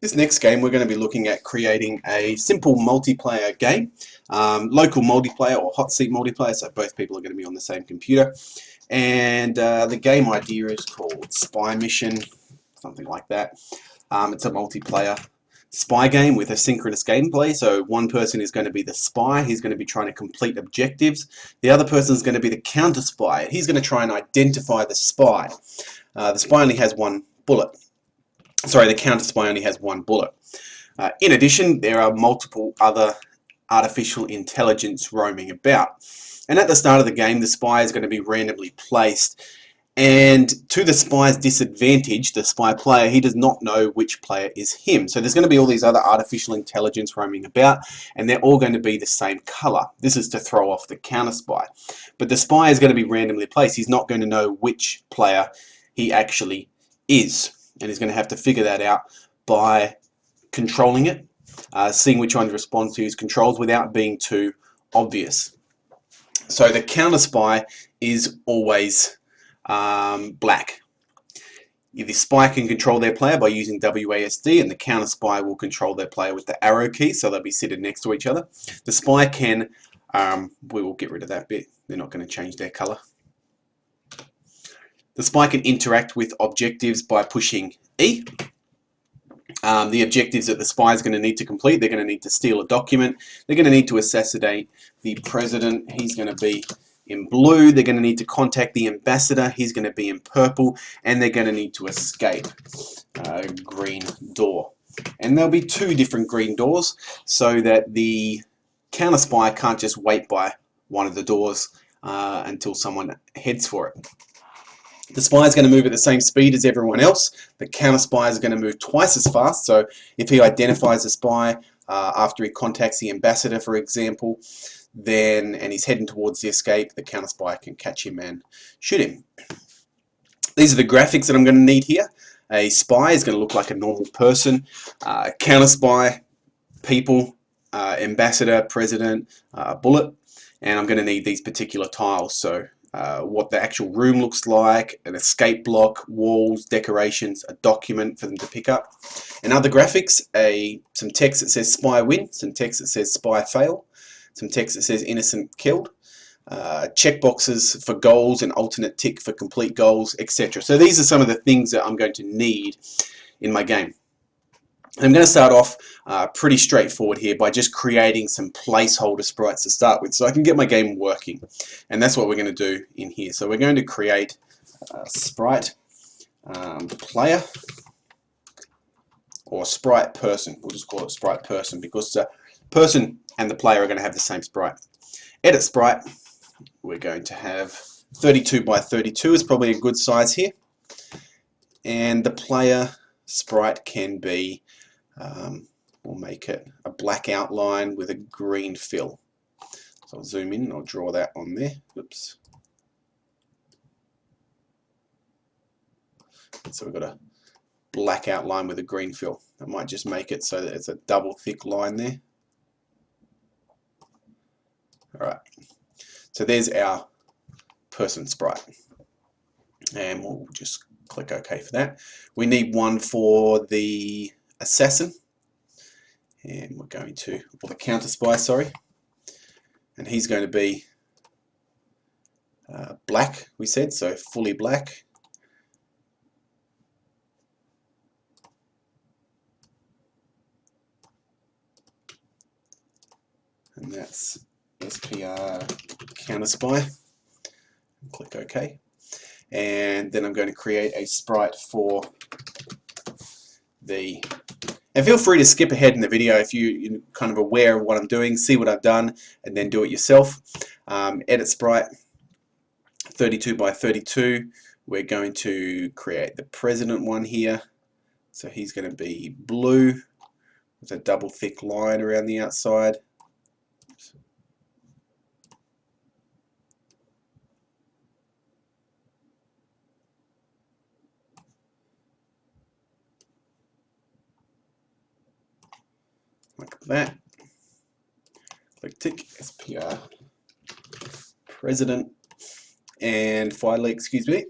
This next game we're going to be looking at creating a simple multiplayer game, local multiplayer or hot seat multiplayer, so both people are going to be on the same computer. And the game idea is called Spy Mission, something like that. It's a multiplayer spy game with asynchronous gameplay, so one person is going to be the spy, he's going to be trying to complete objectives. The other person is going to be the counter spy, he's going to try and identify the spy. The spy only has one bullet. Sorry, the counter spy only has one bullet. In addition, there are multiple other artificial intelligence roaming about. And at the start of the game, the spy is going to be randomly placed. And to the spy's disadvantage, the spy player, he does not know which player is him. So there's going to be all these other artificial intelligence roaming about, and they're all going to be the same color. This is to throw off the counter spy. But the spy is going to be randomly placed. He's not going to know which player he actually is. And he's going to have to figure that out by controlling it, seeing which one responds to his controls without being too obvious. So the counter spy is always black. The spy can control their player by using WASD, and the counter spy will control their player with the arrow key, so they'll be seated next to each other. The spy can, we will get rid of that bit, they're not going to change their color. The spy can interact with objectives by pushing E. The objectives that the spy is going to need to complete, they're going to need to steal a document, they're going to need to assassinate the president, he's going to be in blue, they're going to need to contact the ambassador, he's going to be in purple, and they're going to need to escape, green door. And there'll be two different green doors so that the counter spy can't just wait by one of the doors until someone heads for it. The spy is going to move at the same speed as everyone else. The counter spy is going to move twice as fast. So if he identifies a spy after he contacts the ambassador, for example, and he's heading towards the escape, the counter spy can catch him and shoot him. These are the graphics that I'm going to need here. A spy is going to look like a normal person. Counter spy, people, ambassador, president, bullet. And I'm going to need these particular tiles. So what the actual room looks like, an escape block, walls, decorations, a document for them to pick up. And other graphics, some text that says spy win, some text that says spy fail, some text that says innocent killed, checkboxes for goals, an alternate tick for complete goals, etc. So these are some of the things that I'm going to need in my game. I'm going to start off pretty straightforward here by just creating some placeholder sprites to start with so I can get my game working. And that's what we're going to do in here. So we're going to create a sprite player or sprite person. We'll just call it sprite person because the person and the player are going to have the same sprite. Edit sprite. We're going to have 32 by 32 is probably a good size here. And the player sprite can be we'll make it a black outline with a green fill. So I'll zoom in and I'll draw that on there. Oops. So we've got a black outline with a green fill. I might just make it so that it's a double thick line there. Alright. So there's our person sprite. And we'll just click OK for that. We need one for the assassin, and we're going to, or the counter spy, sorry, and he's going to be black, we said, so fully black. And that's SPR counter spy. Click OK. And then I'm going to create a sprite for the, and feel free to skip ahead in the video if you're kind of aware of what I'm doing, see what I've done, and then do it yourself. Edit sprite, 32 by 32. We're going to create the president one here. So he's going to be blue with a double thick line around the outside. Like that. Click tick, SPR president, and finally, excuse me,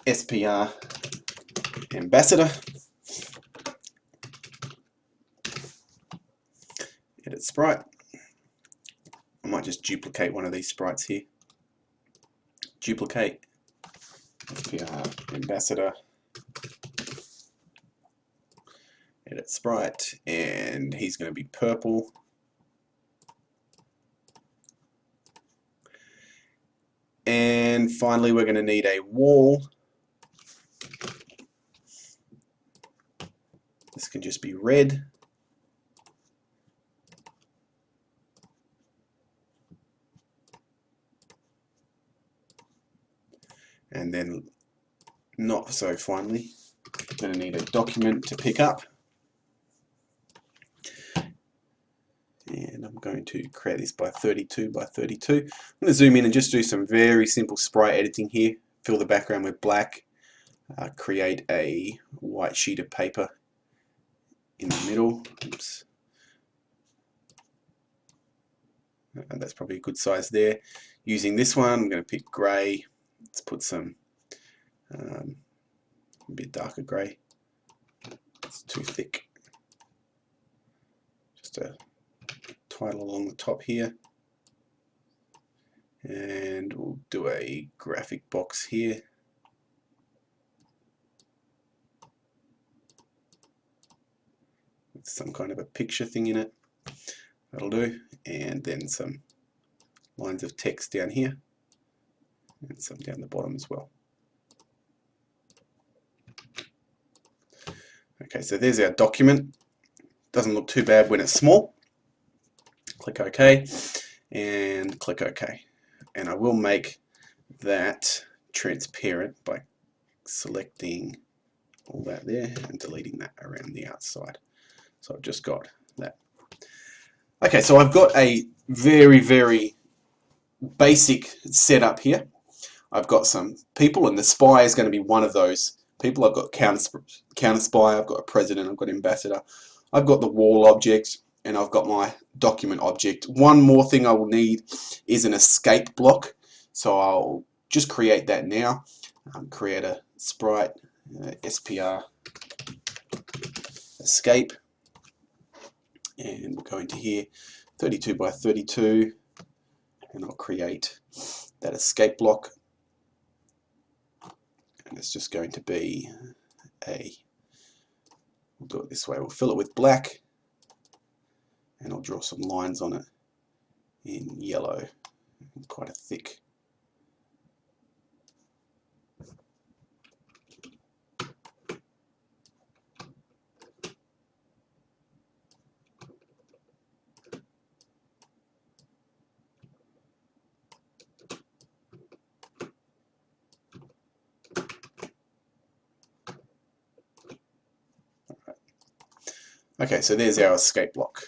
SPR ambassador. Edit sprite. I might just duplicate one of these sprites here. Duplicate SPR ambassador. Edit sprite, and he's going to be purple. And finally, we're going to need a wall. This can just be red. And then, not so finally, we're going to need a document to pick up. And I'm going to create this by 32 by 32. I'm going to zoom in and just do some very simple sprite editing here. Fill the background with black. Create a white sheet of paper in the middle. Oops. That's probably a good size there. Using this one, I'm going to pick grey. Let's put some a bit darker grey. It's too thick. Just a title along the top here. And we'll do a graphic box here. With some kind of a picture thing in it. That'll do. And then some lines of text down here. And some down the bottom as well. Okay, so there's our document. Doesn't look too bad when it's small. Click OK and click OK. And I will make that transparent by selecting all that there and deleting that around the outside. So I've just got that. Okay, so I've got a very, very basic setup here. I've got some people, and the spy is going to be one of those people. I've got counter spy, I've got a president, I've got ambassador, I've got the wall object, and I've got my document object. One more thing I will need is an escape block. So I'll just create that now. Create a sprite, SPR escape, and we'll go into here, 32 by 32, and I'll create that escape block. And it's just going to be we'll do it this way, we'll fill it with black, and I'll draw some lines on it in yellow, quite a thick. Okay, so there's our escape block.